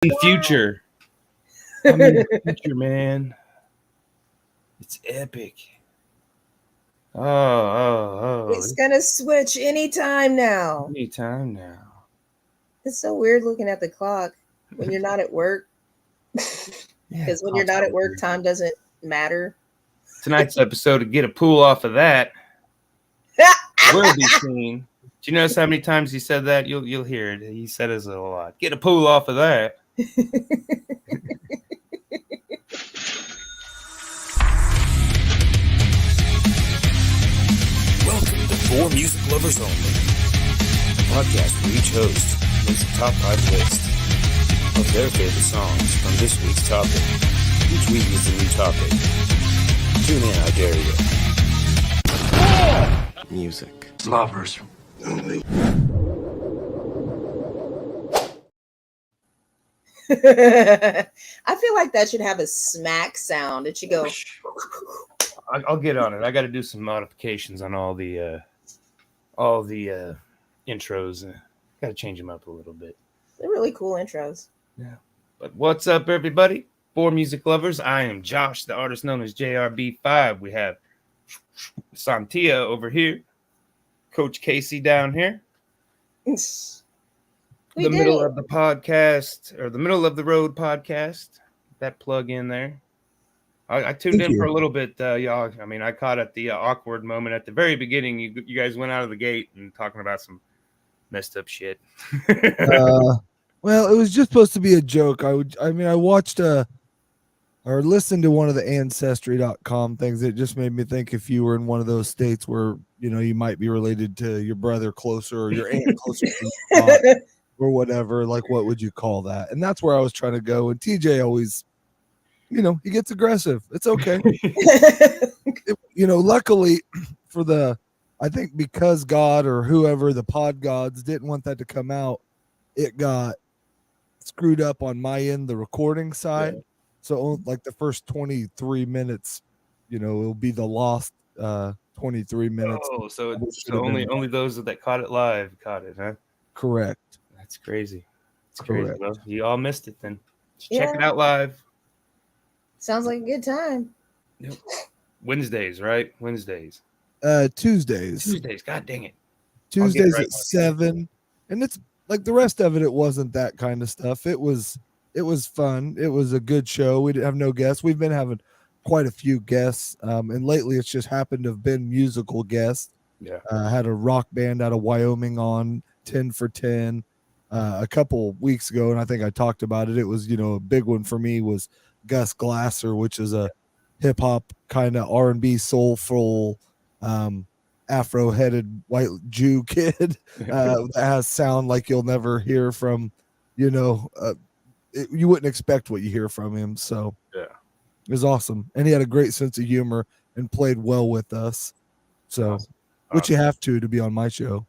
the future. I'm in the future, man. It's epic. Oh. It's gonna switch anytime now. Anytime now. It's so weird looking at the clock when you're not at work. Because when you're not at work, time doesn't matter. Tonight's episode of Get a Pool Off of That will be seen. Do you notice how many times he said that? You'll hear it. He said it a lot. Get a pool off of that. Welcome to For Music Lovers Only, a podcast where each host makes a top 5 list of their favorite songs from this week's topic. Each week is a new topic. Tune in, I dare you. Music Lovers Only. I feel like that should have a smack sound. It should go. I'll get on it. I got to do some modifications on all the intros. Got to change them up a little bit. They're really cool intros. Yeah. But what's up, everybody? For Music Lovers, I am Josh, the artist known as JRB5. We have Sontia over here, Coach Casey down here. Middle of the podcast, or the middle of the road podcast. That plug in there. I tuned in for a little bit, y'all. I mean, I caught at the awkward moment at the very beginning. You guys went out of the gate and talking about some messed up shit. Well, it was just supposed to be a joke. I watched or listened to one of the Ancestry.com things. It just made me think if you were in one of those states where, you might be related to your brother closer or your aunt closer to your or whatever, like what would you call that? And that's where I was trying to go. And TJ always, he gets aggressive. It's okay. Luckily for I think because God or whoever, the pod gods, didn't want that to come out, it got screwed up on my end, the recording side. Yeah. So like the first 23 minutes, it'll be the lost 23 minutes. Oh, so only those that caught it live caught it, huh? Correct. That's crazy. It's crazy. Well, you all missed it then. Check it out live. Sounds like a good time. Yep. Wednesdays, right? Tuesdays. Tuesdays. God dang it. Tuesdays at 7. And it's like the rest of it, it wasn't that kind of stuff. It was fun. It was a good show. We didn't have no guests. We've been having quite a few guests. And lately it's just happened to have been musical guests. Yeah. Had a rock band out of Wyoming on 10 for 10 a couple weeks ago. And I think I talked about it. It was, a big one for me was Gus Glasser, which is a hip hop kind of R&B soulful, Afro-headed white Jew kid that has sound like you'll never hear from, you wouldn't expect what you hear from him. So yeah, it was awesome. And he had a great sense of humor and played well with us. So, awesome. Which you have to be on my show.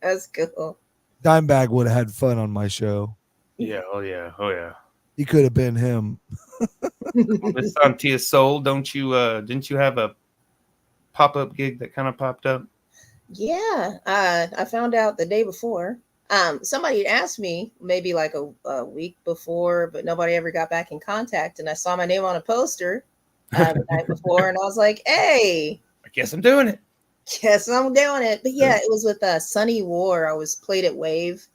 That's cool. Dimebag would have had fun on my show. Yeah. Oh yeah. He could have been him. Miss Sontia Soul, didn't you have a pop-up gig that kind of popped up? Yeah. I found out the day before. Somebody asked me maybe like a week before, but nobody ever got back in contact. And I saw my name on a poster the night before, and I was like, hey, I guess I'm doing it. But yeah, it was with Sunny War. I was played at Wave.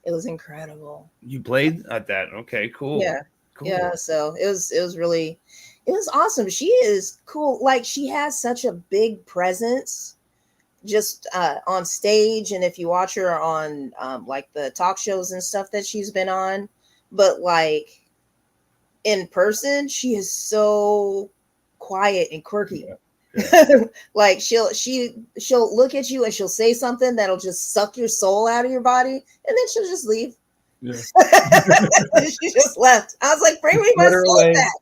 It was incredible. You played at that? Okay, cool. Yeah. Cool. Yeah, so it was awesome. She is cool. Like, she has such a big presence just on stage, and if you watch her on like the talk shows and stuff that she's been on, but like in person, she is so quiet and quirky. Yeah. Like she'll look at you and she'll say something that'll just suck your soul out of your body, and then she'll just leave. Yeah. She just left. I was like, bring me my soul back.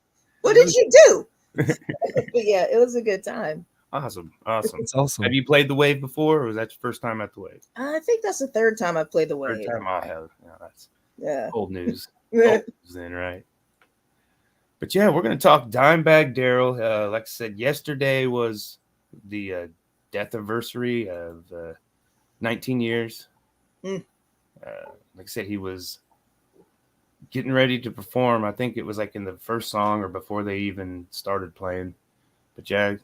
What did you do? But yeah, it was a good time. Awesome. It's awesome. Have you played the Wave before, or was that your first time at the Wave? I think that's the third time I played the Wave. Third time I have. Yeah, that's old news. Yeah. Old news then, right? But yeah, we're going to talk Dimebag Darrell. Like I said, yesterday was the death anniversary of 19 years. Like I said, he was getting ready to perform. I think it was like in the first song or before they even started playing. But yeah,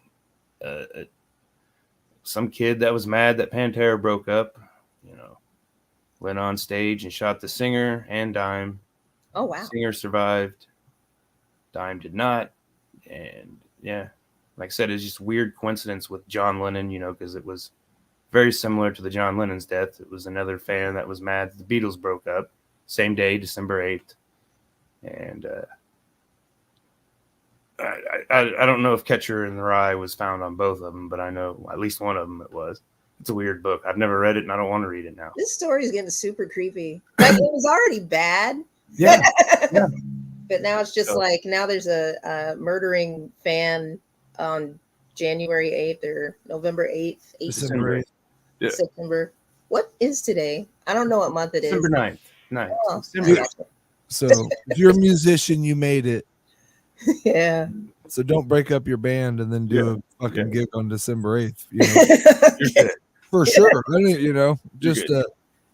some kid that was mad that Pantera broke up, went on stage and shot the singer and Dime. Oh, wow. The singer survived. Dime did not. And yeah, like I said, it's just weird coincidence with John Lennon, because it was very similar to the John Lennon's death. It was another fan that was mad that the Beatles broke up. Same day, December 8th. And I don't know if Catcher in the Rye was found on both of them, but I know at least one of them it was. It's a weird book. I've never read it, and I don't want to read it now. This story is getting super creepy. Like, it was already bad. Yeah. Yeah. But now it's just like, now there's a murdering fan on January 8th or November 8th. December 8th. Yeah. September. What is today? I don't know what month it is. December 9th. 9th. Oh, December 9th. So if you're a musician, you made it. Yeah. So don't break up your band and then do a fucking gig on December 8th. You're good. For sure. I mean, just a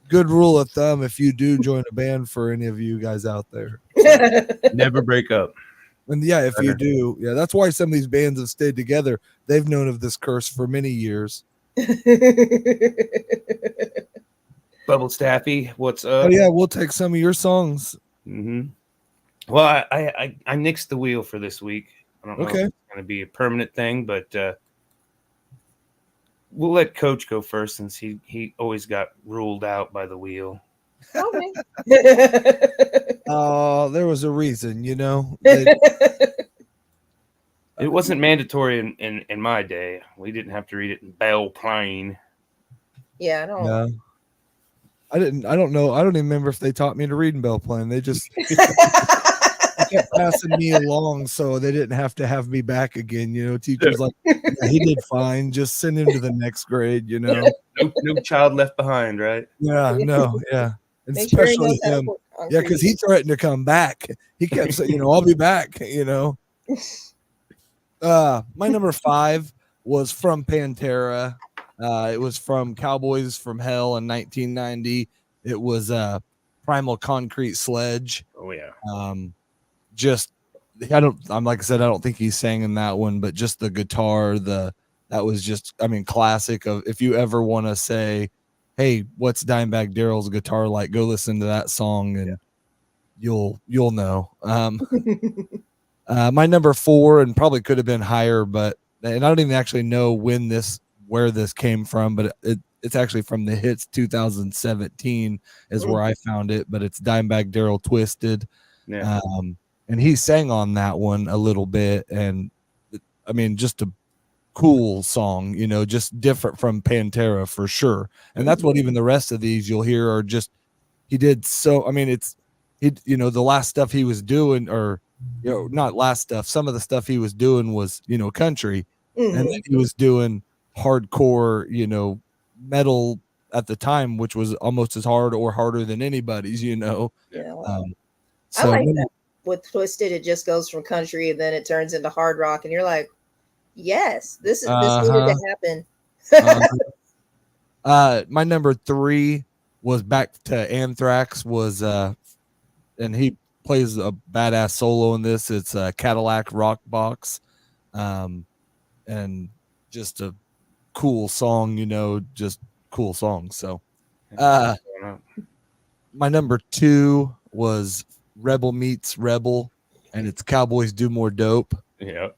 good rule of thumb if you do join a band for any of you guys out there. Never break up. And yeah, if you do, that's why some of these bands have stayed together. They've known of this curse for many years. Bubble Staffy, what's up? Oh yeah, we'll take some of your songs. Mm-hmm. Well, I nixed the wheel for this week. I don't know if it's going to be a permanent thing, but we'll let Coach go first since he always got ruled out by the wheel. Okay. There was a reason, It wasn't mandatory in my day. We didn't have to read it in Bell Plain. Yeah, I don't. No. I don't know. I don't even remember if they taught me to read in Bell Plain. They just kept passing me along so they didn't have to have me back again. Teachers like, he did fine. Just send him to the next grade, No child left behind, right? Yeah, no, yeah. And Make sure especially him. Yeah, because he threatened to come back. He kept saying, I'll be back, My number 5 was from Pantera. It was from Cowboys from Hell in 1990. It was Primal Concrete Sledge. Oh yeah. I'm like I said, I don't think he sang in that one, but just the guitar, that was just, classic of, if you ever want to say, hey, what's Dimebag Darrell's guitar like? Go listen to that song and you'll know. My number 4, and probably could have been higher, and I don't even actually know where this came from, but it's actually from the hits 2017 is where I found it, but it's Dimebag Darrell Twisted. Yeah. And he sang on that one a little bit, and just a cool song, just different from Pantera for sure. And that's what even the rest of these you'll hear are just, he did so, the last stuff he was doing, or not last stuff, some of the stuff he was doing was country, and then he was doing hardcore metal at the time, which was almost as hard or harder than anybody's. So I like that. With Twisted, it just goes from country and then it turns into hard rock, and you're like, yes, this needed to happen. My number 3 was back to Anthrax, and he plays a badass solo in this. It's a Cadillac Rock Box, and just a cool song, just cool song. So my number 2 was Rebel Meets Rebel, and it's Cowboys Do More Dope. Yeah.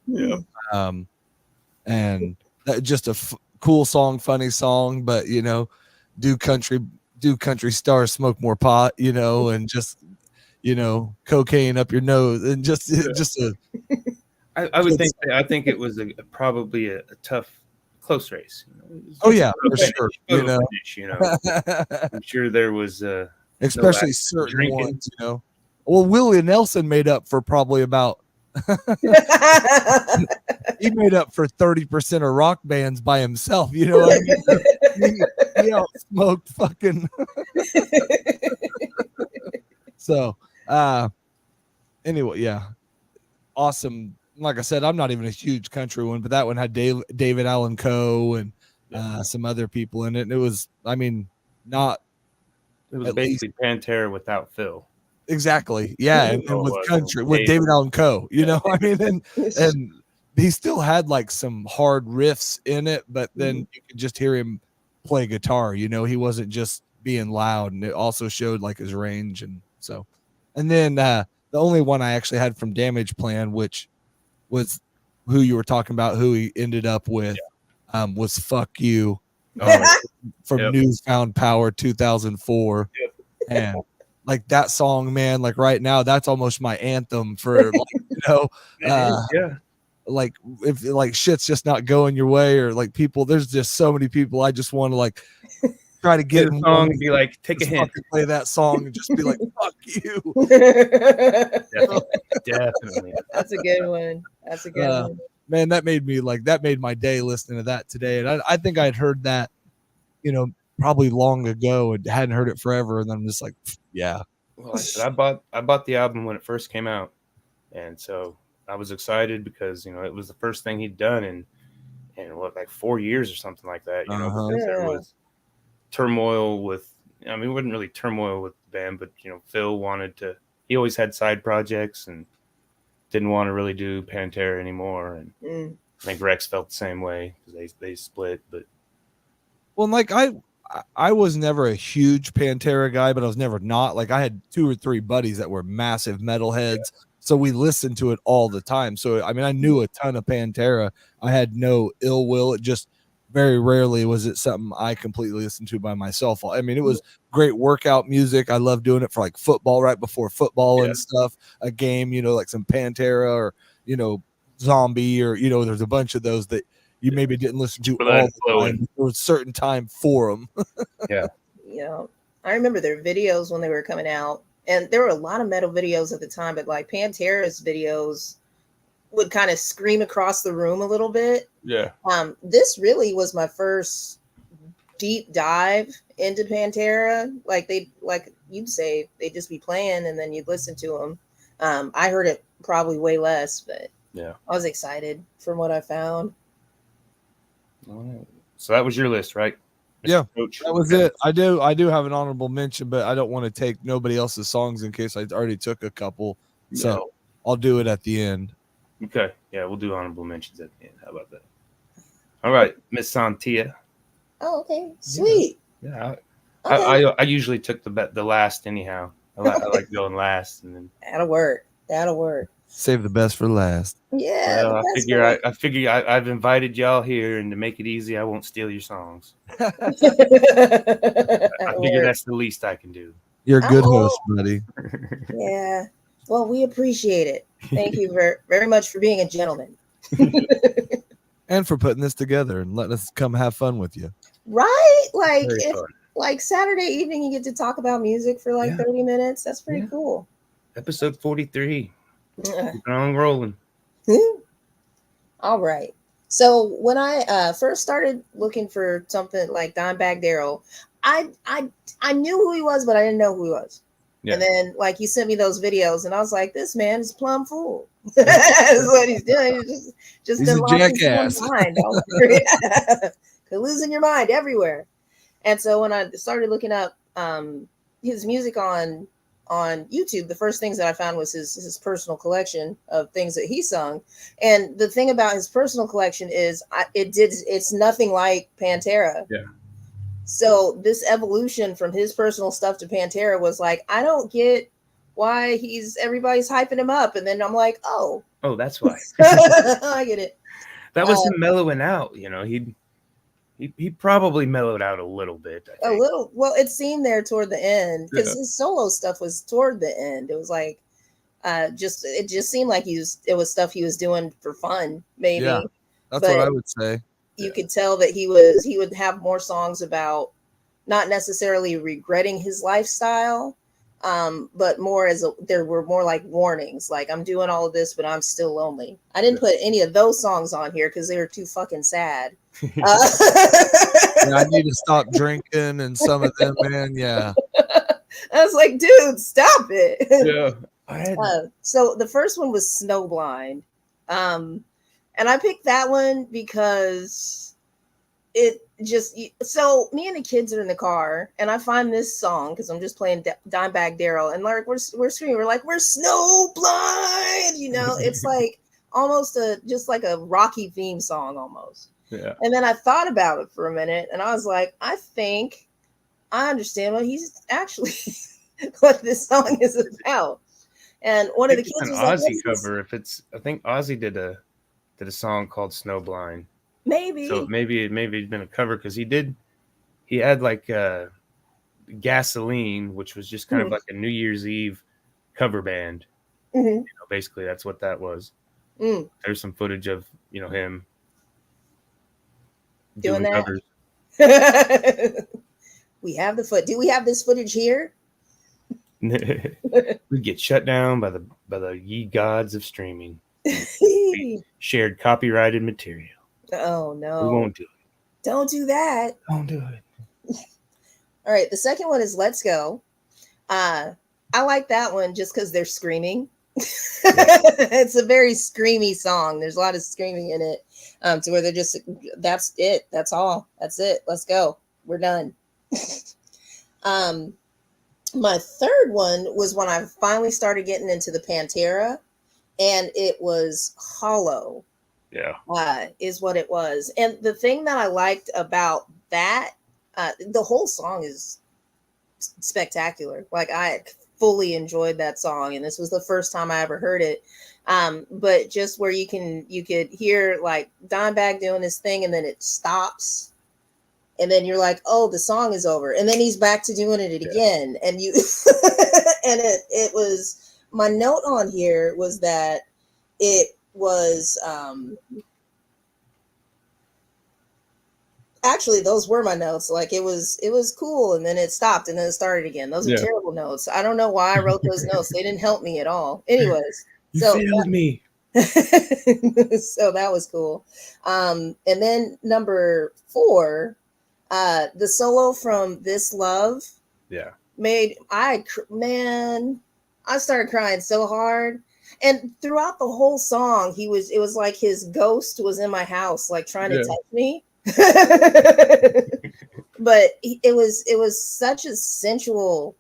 And that just a cool song, funny song, but do country stars smoke more pot, and just cocaine up your nose, and just a. I would think. I think it was probably a tough, close race. Oh yeah, for sure. I'm sure there was especially certain ones. Well, Willie Nelson made up for probably about. He made up for 30% of rock bands by himself. He smoked fucking. So, anyway, yeah, awesome. Like I said, I'm not even a huge country one, but that one had David Allan Coe and some other people in it. And it was, It was basically Pantera without Phil. Exactly. Yeah. And with country, with David Allan Coe, you know, I mean, and he still had like some hard riffs in it, but then you could just hear him play guitar, you know, he wasn't just being loud, and it also showed like his range. And so, and then the only one I actually had from Damage Plan, which was who you were talking about, who he ended up with, was Fuck You from Newfound Power 2004. And like that song, man, like right now, that's almost my anthem for, like, you know, like if like shit's just not going your way, or like people, there's just so many people I just want to like try to get a song and be like, take a hint, play that song and just be like, fuck you. Definitely. That's a good one. That's a good one. Man, that made my day listening to that today. And I think I'd heard that, you know, probably long ago and hadn't heard it forever. And then I'm just like, yeah. Well, I bought the album when it first came out. And so I was excited because, you know, it was the first thing he'd done in what, like 4 years or something like that, you know, because there was turmoil with, I mean, it wasn't really turmoil with the band, but, you know, Phil he always had side projects and didn't want to really do Pantera anymore. And I think Rex felt the same way because they split. But well, like I was never a huge Pantera guy, but I was never not. Like I had 2 or 3 buddies that were massive metalheads, so we listened to it all the time. So I mean, I knew a ton of Pantera. I had no ill will. It just very rarely was it something I completely listened to by myself. I mean, it was great workout music. I love doing it for like football, right before football and stuff, a game, you know, like some Pantera or, you know, Zombie, or, you know, there's a bunch of those that you maybe didn't listen to all the time. There was a certain time for them. Yeah. I remember their videos when they were coming out, and there were a lot of metal videos at the time, but like Pantera's videos would kind of scream across the room a little bit. Yeah. This really was my first deep dive into Pantera. Like you'd say, they'd just be playing and then you'd listen to them. I heard it probably way less, but I was excited from what I found. So that was your list, right? Yeah, that was it. I do have an honorable mention, but I don't want to take nobody else's songs in case I already took a couple. So I'll do it at the end. Okay. Yeah, we'll do honorable mentions at the end. How about that? All right, Miss Sontia. Oh, okay. Sweet. Yeah. I usually took the last anyhow. I like going last, and then that'll work. Save the best for last. Yeah. Well, I figure I've invited y'all here, and to make it easy, I won't steal your songs. I figure that's the least I can do. You're a good host, buddy. Yeah. Well, we appreciate it. Thank you very, very much for being a gentleman. And for putting this together and letting us come have fun with you. Right? Like Saturday evening, you get to talk about music for like 30 minutes. That's pretty cool. Episode 43. Keep on rolling. All right. So when I first started looking for something like Dimebag Darrell, I knew who he was, but I didn't know who he was. Yeah. And then, like, you sent me those videos, and I was like, "This man is plumb fool." That's what he's doing. He's just a jackass. Mind. Losing your mind everywhere. And so when I started looking up his music on YouTube, the first things that I found was his personal collection of things that he sung. And the thing about his personal collection is it's nothing like Pantera. Yeah. So this evolution from his personal stuff to Pantera was like, I don't get why everybody's hyping him up. And then I'm like, oh, that's why. I get it. That was him mellowing out. You know, he probably mellowed out a little bit. I think. A little. Well, it seemed there toward the end because his solo stuff was toward the end. It was like, it just seemed like it was stuff he was doing for fun, maybe. Yeah, that's what I would say. You could tell that he would have more songs about not necessarily regretting his lifestyle, but there were more like warnings, like I'm doing all of this, but I'm still lonely. I didn't put any of those songs on here because they were too fucking sad. I need to stop drinking and some of them, man. Yeah. I was like, dude, stop it. Yeah. So the first one was Snowblind. And I picked that one because it just, so me and the kids are in the car and I find this song because I'm just playing Dimebag Darrell and like we're screaming, we're like, we're snow blind, you know. It's like almost just like a Rocky theme song almost. Yeah. And then I thought about it for a minute and I was like, I think I understand what he's actually what this song is about. And one of the kids an was Ozzy like, cover. If it's, I think Ozzy did a song called Snowblind. Maybe. So maybe it's been a cover because he had like Gasoline, which was just kind of like a New Year's Eve cover band. Mm-hmm. You know, basically that's what that was. There's some footage of, you know, him doing covers. We have the foot. Do we have this footage here? We get shut down by the ye gods of streaming. We shared copyrighted material. Oh no. We won't do it. Don't do that. Don't do it. All right. The second one is Let's Go. I like that one just because they're screaming. It's a very screamy song. There's a lot of screaming in it. To where they're just, that's it. That's all. That's it. Let's go. We're done. My third one was when I finally started getting into the Pantera, and it was Hollow. Yeah. Is what it was. And the thing that I liked about that, the whole song is spectacular. Like I fully enjoyed that song, and this was the first time I ever heard it. But just where you could hear like Dimebag doing his thing, and then it stops, and then you're like, oh, the song is over, and then he's back to doing it again, and you and it was, my note on here was that it was actually, those were my notes. Like it was cool, and then it stopped, and then it started again. Those are terrible notes. I don't know why I wrote those notes. They didn't help me at all. Anyways, you failed me. So that was cool. And then number 4, the solo from This Love. Yeah. I started crying so hard. And throughout the whole song, it was like his ghost was in my house, like trying to touch me. But it was such a sensual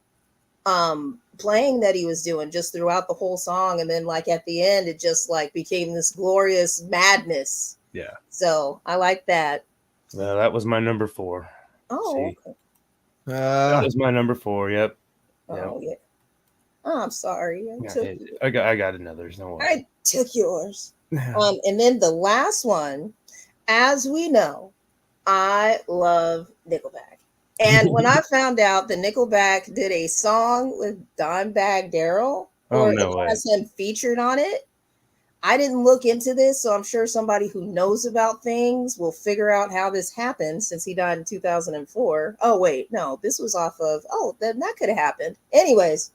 playing that he was doing just throughout the whole song, and then like at the end it just like became this glorious madness. Yeah. So I like that. Well, that was my number 4. Oh, okay. That was my number 4. Yep. Oh yeah. Oh, I'm sorry. I got another. No worry. I took yours. And then the last one, as we know, I love Nickelback. And when I found out that Nickelback did a song with Dimebag Darrell, or it has him featured on it, I didn't look into this, so I'm sure somebody who knows about things will figure out how this happened, since he died in 2004. Oh, wait, no, this was off of, then that could have happened. Anyways.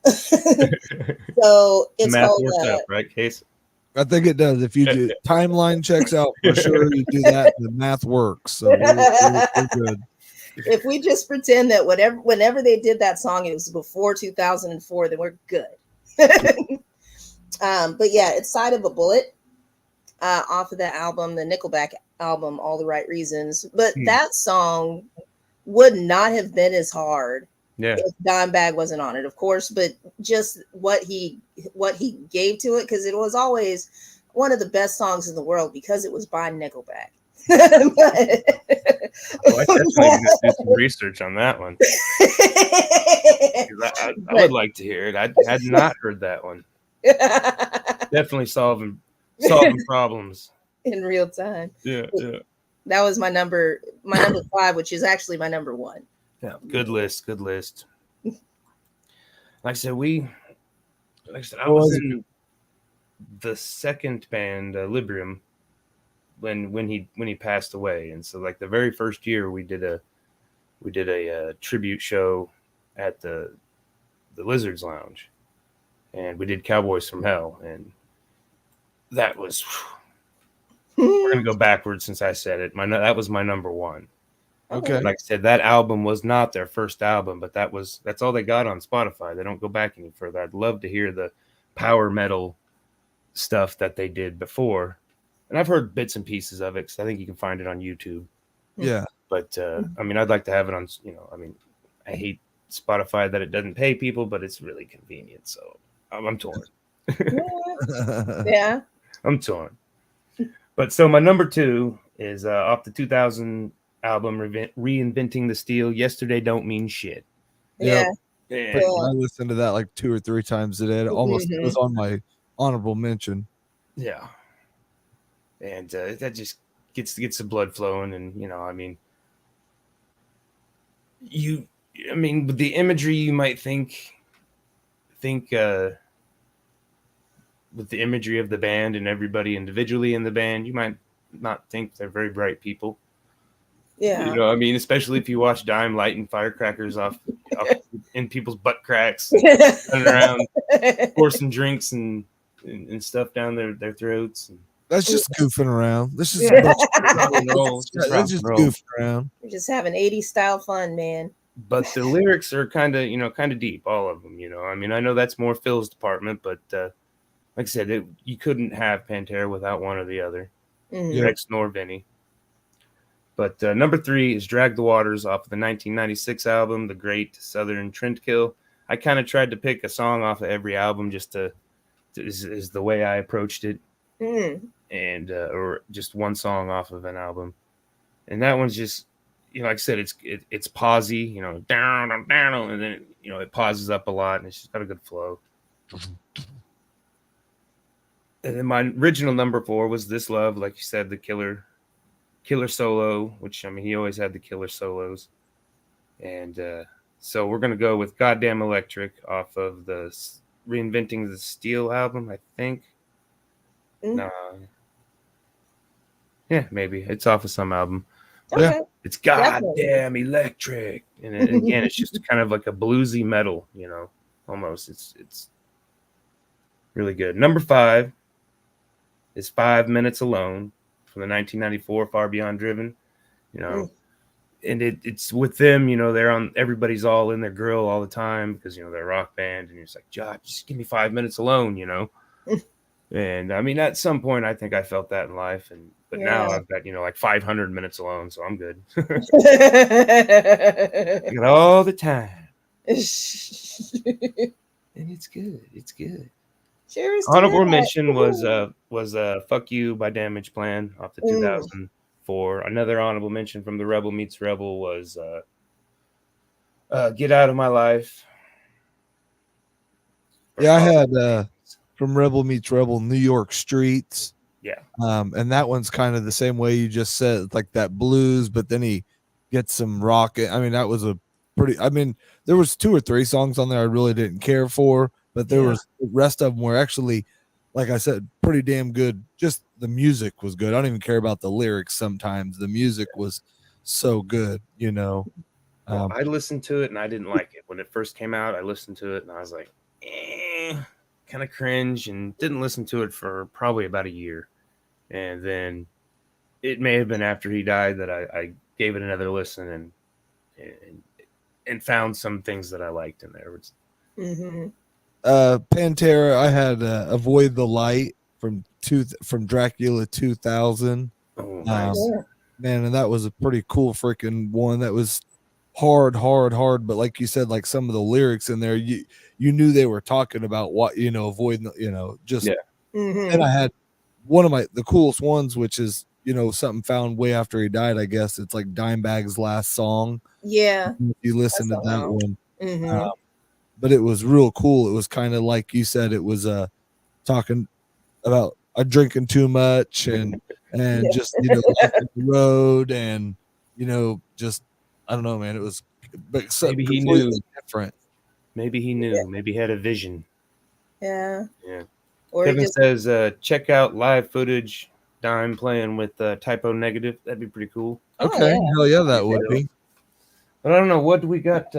So it's math called works out, right, Case? I think it does. If you do timeline checks out, for sure you do that, the math works. So we're good. If we just pretend that whenever they did that song, it was before 2004, then we're good. But yeah, it's Side of a Bullet, off of the album, the Nickelback album, All the Right Reasons. But that song would not have been as hard if Dimebag wasn't on it, of course, but just what he gave to it, because it was always one of the best songs in the world because it was by Nickelback. I definitely gonna do some research on that one. I would like to hear it. I had not heard that one. Definitely solving problems in real time. Yeah. That was my number 5, which is actually my number 1. Yeah, good list. Like I said, I was in the second band, Librium, when he passed away, and so like the very first year we did a tribute show at the Lizards Lounge, and we did Cowboys from Hell, and that was we're gonna go backwards since I said it. That was my number 1. Okay. Like I said, that album was not their first album, but that's all they got on Spotify. They don't go back any further. I'd love to hear the power metal stuff that they did before. And I've heard bits and pieces of it, because I think you can find it on YouTube. Yeah. But I mean, I'd like to have it on. I mean, I hate Spotify that it doesn't pay people, but it's really convenient. So I'm torn. Yeah. I'm torn. But so my number 2 is off the 2000 album, Reinventing the Steel. Yesterday Don't Mean Shit. Yeah. And I listened to that like 2 or 3 times a day. It almost was on my honorable mention. Yeah. And that just gets the blood flowing. And, I mean, with the imagery, you might think with the imagery of the band and everybody individually in the band, you might not think they're very bright people. Yeah. I mean, especially if you watch Dime lighting firecrackers off in people's butt cracks, running around, forcing drinks and stuff down their throats. That's just goofing around. This is rock and roll. that's just goofing around. We're just having 80s style fun, man. But the lyrics are kind of deep, all of them. I mean, I know that's more Phil's department, but like I said, you couldn't have Pantera without one or the other, Rex nor Vinny. But number 3 is Drag the Waters off of the 1996 album, The Great Southern Trendkill. I kind of tried to pick a song off of every album just is the way I approached it. And or just one song off of an album. And that one's just, like I said, it's pausey, down, and then, it pauses up a lot, and it's just got a good flow. And then my original number 4 was This Love, like you said, the killer solo, which, I mean, he always had the killer solos. And so we're going to go with Goddamn Electric off of the Reinventing the Steel album, I think. No. Yeah, maybe. It's off of some album. Okay. Yeah. It's Goddamn Electric. And again, it's just kind of like a bluesy metal, almost. It's really good. Number 5 is 5 Minutes Alone from the 1994 Far Beyond Driven, and it's with them, they're on, everybody's all in their grill all the time because, they're a rock band, and it's like, Josh, just give me 5 minutes alone, And I mean, at some point, I think I felt that in life, but now I've got, like 500 minutes alone, so I'm good. I got all the time. And it's good. It's good. Cheers. Honorable mention was "Fuck You" by Damage Plan off the 2004. Another honorable mention from the Rebel Meets Rebel was "Get Out of My Life." Yeah, I had from Rebel Meets Rebel, New York Streets. Yeah. And that one's kind of the same way you just said, like that blues, but then he gets some rock. I mean, that was there was 2 or 3 songs on there I really didn't care for, but there was the rest of them were actually, like I said, pretty damn good. Just the music was good. I don't even care about the lyrics sometimes. The music was so good, Well, I listened to it and I didn't like it. When it first came out, I listened to it and I was like, kind of cringe, and didn't listen to it for probably about a year. And then it may have been after he died that I gave it another listen and found some things that I liked in there. Pantera, I had Avoid the Light from Dracula 2000. Oh, nice. Man, and that was a pretty cool freaking one. That was hard, but like you said, like some of the lyrics in there, you knew they were talking about what, avoiding, just. And I had one of the coolest ones, which is, something found way after he died, I guess. It's like Dimebag's last song. Yeah. If you listen to that one. But it was real cool. It was kind of like you said, it was talking about drinking too much and just, life on the road and, just, I don't know, man. It was maybe he knew different. Maybe he knew. Yeah. Maybe he had a vision. Yeah. Or Kevin says, check out live footage. Dime playing with Typo Negative. That'd be pretty cool. Okay, hell yeah, that would be. But I don't know, what do we got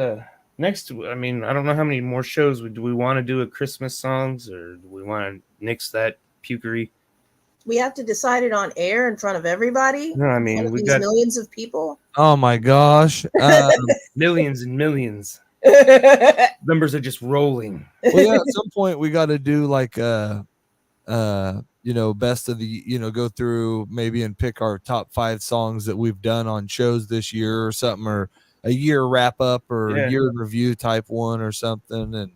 next? I mean, I don't know how many more shows. Do we want to do a Christmas songs, or do we want to nix that pukery? We have to decide it on air in front of everybody. No, I mean, we got millions of people. Oh my gosh. Millions and millions. Numbers are just rolling. Well, yeah, at some point we got to do like best of the, go through maybe and pick our top 5 songs that we've done on shows this year or something, or a year wrap up or a year review type one or something. And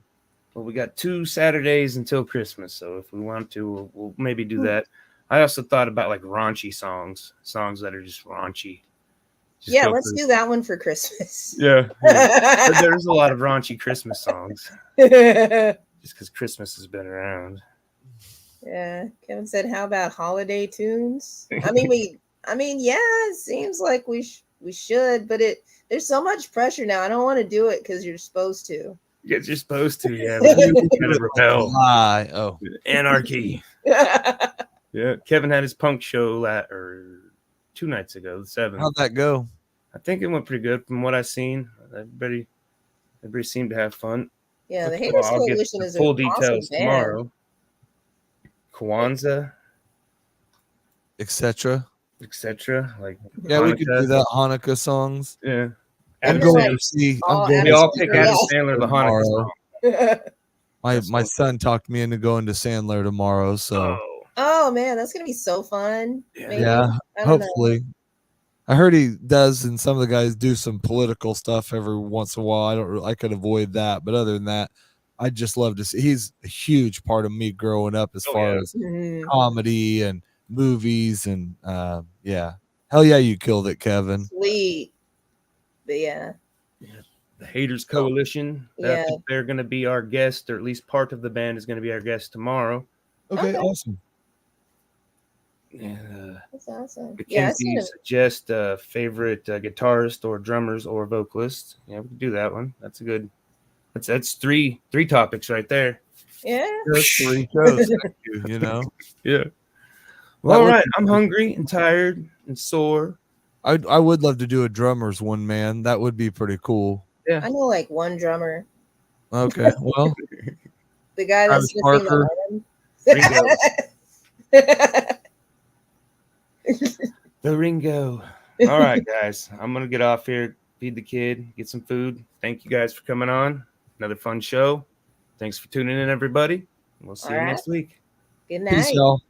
well, we got 2 Saturdays until Christmas, so if we want to, we'll maybe do that. I also thought about like raunchy songs that are just raunchy. Let's do that one for Christmas. Yeah. There's a lot of raunchy Christmas songs. Just because Christmas has been around. Yeah. Kevin said, how about holiday tunes? I mean, it seems like we should, but there's so much pressure now. I don't want to do it because you're supposed to. Yes, you're supposed to, yeah. We kind of rebel. Anarchy. Yeah, Kevin had his punk show 2 nights ago, the 7th. How'd that go? I think it went pretty good from what I've seen. Everybody seemed to have fun. Yeah, the Haters Coalition is full an details awesome tomorrow. Kwanzaa, etc. Like yeah, we could do that Hanukkah songs. Yeah, I'm going to see. We all pick Adam Sandler the Hanukkah song. My son talked me into going to Sandler tomorrow, so. Oh man, that's gonna be so fun. Yeah, hopefully. I heard he does, and some of the guys do some political stuff every once in a while. I could avoid that, but other than that, I'd just love to see. He's a huge part of me growing up as far as comedy and movies, and hell yeah, you killed it, Kevin. Sweet, but yeah. The Haters Coalition. They're going to be our guest, or at least part of the band is going to be our guest tomorrow. Okay. Awesome. That's awesome. Mackenzie suggest favorite guitarist or drummers or vocalist. Yeah, we can do that one. That's a good. That's three topics right there. Yeah. That's 3 shows. Yeah. Well, all right. I'm hungry and tired and sore. I would love to do a drummers one, man. That would be pretty cool. Yeah. I know like one drummer. Okay. Well, the guy that's Parker. The Ringo. All right, guys. I'm going to get off here, feed the kid, get some food. Thank you guys for coming on. Another fun show. Thanks for tuning in, everybody. We'll see you next week. Good night. Peace, y'all.